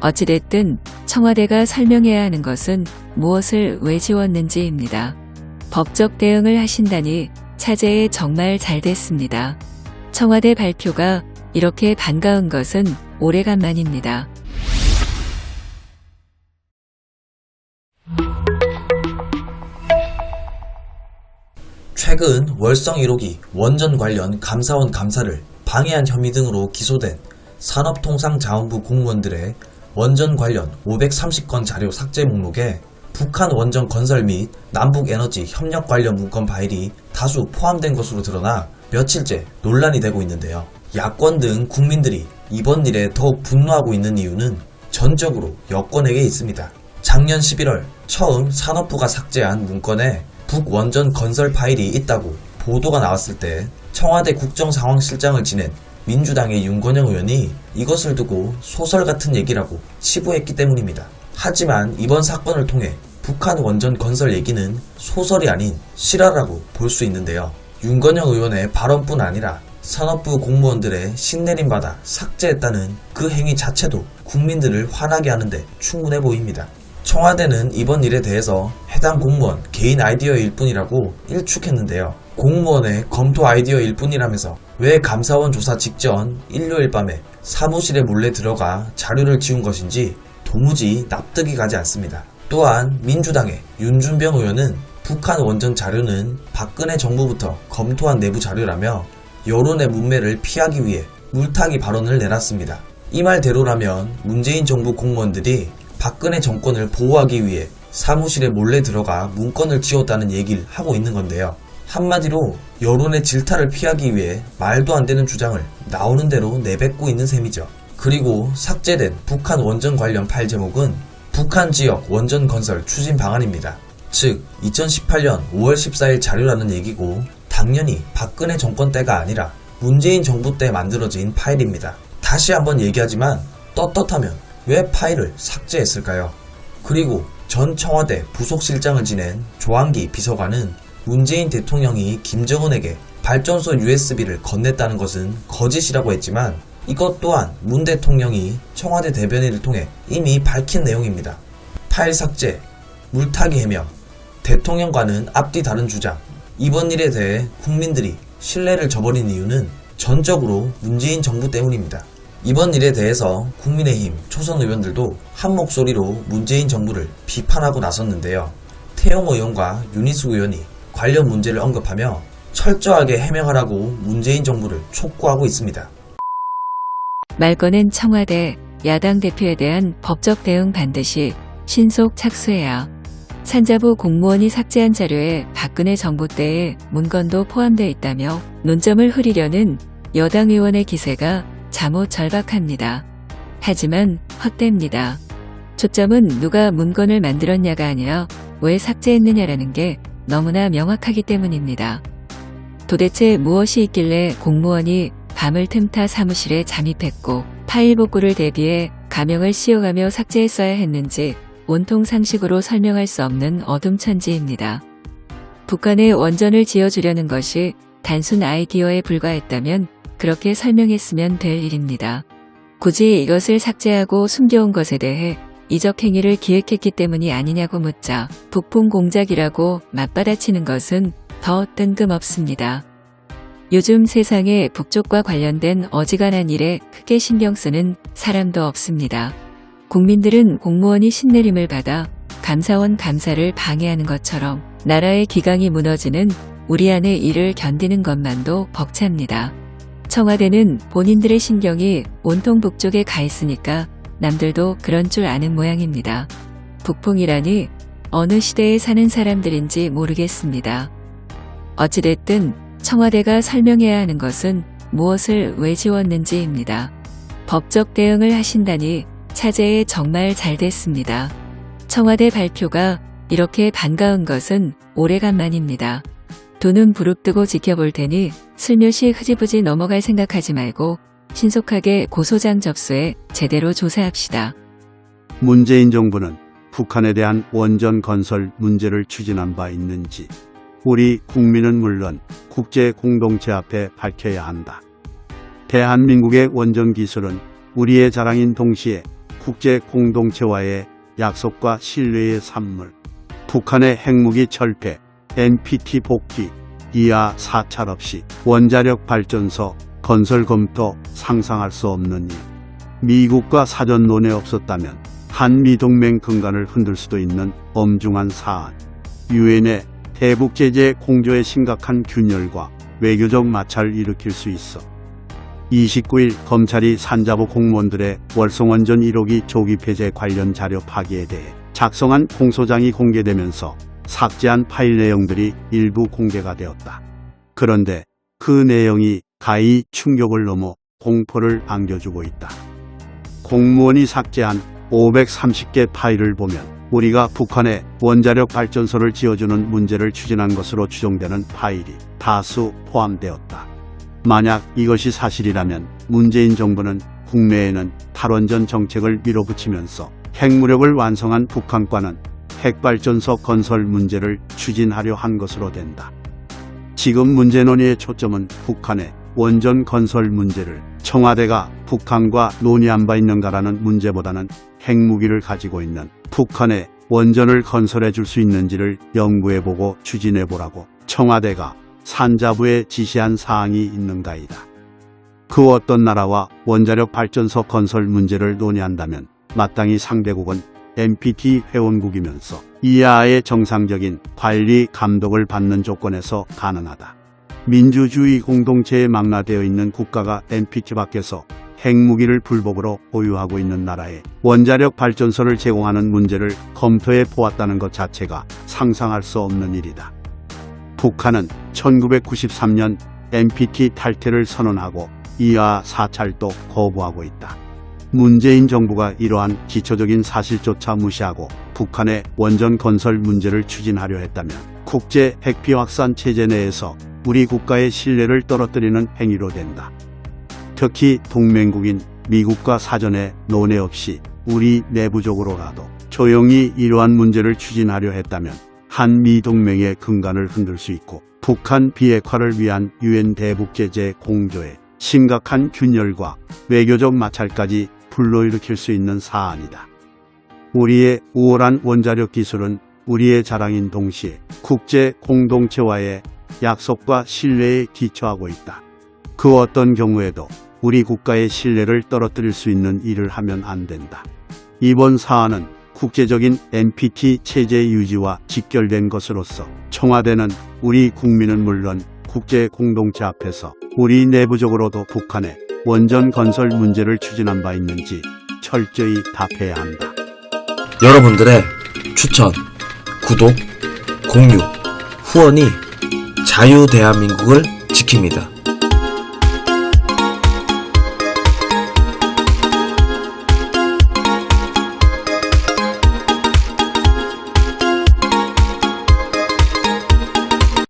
어찌됐든 청와대가 설명해야 하는 것은 무엇을 왜 지웠는지입니다. 법적 대응을 하신다니 차제에 정말 잘 됐습니다. 청와대 발표가 이렇게 반가운 것은 오래간만입니다. 최근 월성 1호기 원전 관련 감사원 감사를 방해한 혐의 등으로 기소된 산업통상자원부 공무원들의 원전 관련 530건 자료 삭제 목록에 북한 원전 건설 및 남북에너지 협력 관련 문건 파일이 다수 포함된 것으로 드러나 며칠째 논란이 되고 있는데요. 야권 등 국민들이 이번 일에 더욱 분노하고 있는 이유는 전적으로 여권에게 있습니다. 작년 11월 처음 산업부가 삭제한 문건에 북원전 건설 파일이 있다고 보도가 나왔을 때 청와대 국정상황실장을 지낸 민주당의 윤건영 의원이 이것을 두고 소설 같은 얘기라고 치부했기 때문입니다. 하지만 이번 사건을 통해 북한 원전 건설 얘기는 소설이 아닌 실화라고 볼 수 있는데요. 윤건영 의원의 발언뿐 아니라 산업부 공무원들의 신내림받아 삭제했다는 그 행위 자체도 국민들을 화나게 하는데 충분해 보입니다. 청와대는 이번 일에 대해서 해당 공무원 개인 아이디어일 뿐이라고 일축했는데요. 공무원의 검토 아이디어일 뿐이라면서 왜 감사원 조사 직전 일요일 밤에 사무실에 몰래 들어가 자료를 지운 것인지 도무지 납득이 가지 않습니다. 또한 민주당의 윤준병 의원은 북한 원전 자료는 박근혜 정부부터 검토한 내부 자료라며 여론의 문매를 피하기 위해 물타기 발언을 내놨습니다. 이 말대로라면 문재인 정부 공무원들이 박근혜 정권을 보호하기 위해 사무실에 몰래 들어가 문건을 지웠다는 얘기를 하고 있는 건데요. 한마디로 여론의 질타를 피하기 위해 말도 안 되는 주장을 나오는 대로 내뱉고 있는 셈이죠. 그리고 삭제된 북한 원전 관련 파일 제목은 북한 지역 원전 건설 추진 방안입니다. 즉 2018년 5월 14일 자료라는 얘기고 당연히 박근혜 정권 때가 아니라 문재인 정부 때 만들어진 파일입니다. 다시 한번 얘기하지만 떳떳하면 왜 파일을 삭제했을까요? 그리고 전 청와대 부속실장을 지낸 조한기 비서관은 문재인 대통령이 김정은에게 발전소 USB를 건넸다는 것은 거짓이라고 했지만 이것 또한 문 대통령이 청와대 대변인을 통해 이미 밝힌 내용입니다. 파일 삭제, 물타기 해명, 대통령과는 앞뒤 다른 주장. 이번 일에 대해 국민들이 신뢰를 저버린 이유는 전적으로 문재인 정부 때문입니다. 이번 일에 대해서 국민의힘 초선 의원들도 한 목소리로 문재인 정부를 비판하고 나섰는데요. 태영 의원과 윤희숙 의원이 관련 문제를 언급하며 철저하게 해명하라고 문재인 정부를 촉구하고 있습니다. 말 꺼낸 청와대, 야당 대표에 대한 법적 대응 반드시 신속 착수해야. 산자부 공무원이 삭제한 자료에 박근혜 정부 때의 문건도 포함되어 있다며 논점을 흐리려는 여당 의원의 기세가 잠옷 절박합니다. 하지만 헛됩니다. 초점은 누가 문건을 만들었냐가 아니라 왜 삭제했느냐라는 게 너무나 명확하기 때문입니다. 도대체 무엇이 있길래 공무원이 밤을 틈타 사무실에 잠입했고 파일 복구를 대비해 가명을 씌워가며 삭제했어야 했는지 온통 상식으로 설명할 수 없는 어둠천지입니다. 북한에 원전을 지어주려는 것이 단순 아이디어에 불과했다면 그렇게 설명했으면 될 일입니다. 굳이 이것을 삭제하고 숨겨온 것에 대해 이적 행위를 기획했기 때문이 아니냐고 묻자 북풍 공작이라고 맞받아치는 것은 더 뜬금없습니다. 요즘 세상에 북쪽과 관련된 어지간한 일에 크게 신경 쓰는 사람도 없습니다. 국민들은 공무원이 신내림을 받아 감사원 감사를 방해하는 것처럼 나라의 기강이 무너지는 우리 안의 일을 견디는 것만도 벅찹니다. 청와대는 본인들의 신경이 온통 북쪽에 가 있으니까 남들도 그런 줄 아는 모양입니다. 북풍이라니 어느 시대에 사는 사람들인지 모르겠습니다. 어찌됐든 청와대가 설명해야 하는 것은 무엇을 왜 지웠는지입니다. 법적 대응을 하신다니 차제에 정말 잘 됐습니다. 청와대 발표가 이렇게 반가운 것은 오래간만입니다. 두 눈 부릅뜨고 지켜볼 테니 슬며시 흐지부지 넘어갈 생각하지 말고 신속하게 고소장 접수해 제대로 조사합시다. 문재인 정부는 북한에 대한 원전 건설 문제를 추진한 바 있는지 우리 국민은 물론 국제 공동체 앞에 밝혀야 한다. 대한민국의 원전 기술은 우리의 자랑인 동시에 국제 공동체와의 약속과 신뢰의 산물, 북한의 핵무기 철폐, NPT 복귀, 이하 사찰 없이 원자력 발전소 건설 검토 상상할 수 없는 일. 미국과 사전 논의 없었다면 한미동맹 근간을 흔들 수도 있는 엄중한 사안. 유엔의 대북 제재 공조에 심각한 균열과 외교적 마찰을 일으킬 수 있어 29일 검찰이 산자부 공무원들의 월성원전 1호기 조기 폐쇄 관련 자료 파기에 대해 작성한 공소장이 공개되면서 삭제한 파일 내용들이 일부 공개가 되었다. 그런데 그 내용이 가히 충격을 넘어 공포를 안겨주고 있다. 공무원이 삭제한 530개 파일을 보면 우리가 북한에 원자력 발전소를 지어주는 문제를 추진한 것으로 추정되는 파일이 다수 포함되었다. 만약 이것이 사실이라면 문재인 정부는 국내에는 탈원전 정책을 밀어붙이면서 핵무력을 완성한 북한과는 핵발전소 건설 문제를 추진하려 한 것으로 된다. 지금 문제 논의의 초점은 북한의 원전 건설 문제를 청와대가 북한과 논의한 바 있는가라는 문제보다는 핵무기를 가지고 있는 북한에 원전을 건설해 줄 수 있는지를 연구해보고 추진해보라고 청와대가 산자부에 지시한 사항이 있는가이다. 그 어떤 나라와 원자력 발전소 건설 문제를 논의한다면 마땅히 상대국은 NPT 회원국이면서 이하의 정상적인 관리 감독을 받는 조건에서 가능하다. 민주주의 공동체에 망라되어 있는 국가가 NPT 밖에서 핵무기를 불법으로 보유하고 있는 나라에 원자력 발전소를 제공하는 문제를 검토해 보았다는 것 자체가 상상할 수 없는 일이다. 북한은 1993년 NPT 탈퇴를 선언하고 이하 사찰도 거부하고 있다. 문재인 정부가 이러한 기초적인 사실조차 무시하고 북한의 원전 건설 문제를 추진하려 했다면 국제 핵비 확산 체제 내에서 우리 국가의 신뢰를 떨어뜨리는 행위로 된다. 특히 동맹국인 미국과 사전에 논의 없이 우리 내부적으로라도 조용히 이러한 문제를 추진하려 했다면 한미 동맹의 근간을 흔들 수 있고 북한 비핵화를 위한 유엔 대북 제재 공조에 심각한 균열과 외교적 마찰까지 불러일으킬 수 있는 사안이다. 우리의 우월한 원자력 기술은 우리의 자랑인 동시에 국제 공동체와의 약속과 신뢰에 기초하고 있다. 그 어떤 경우에도 우리 국가의 신뢰를 떨어뜨릴 수 있는 일을 하면 안 된다. 이번 사안은 국제적인 NPT 체제 유지와 직결된 것으로서 청와대는 우리 국민은 물론 국제 공동체 앞에서 우리 내부적으로도 북한의 원전 건설 문제를 추진한 바 있는지 철저히 답해야 한다. 여러분들의 추천, 구독, 공유, 후원이 자유대한민국을 지킵니다.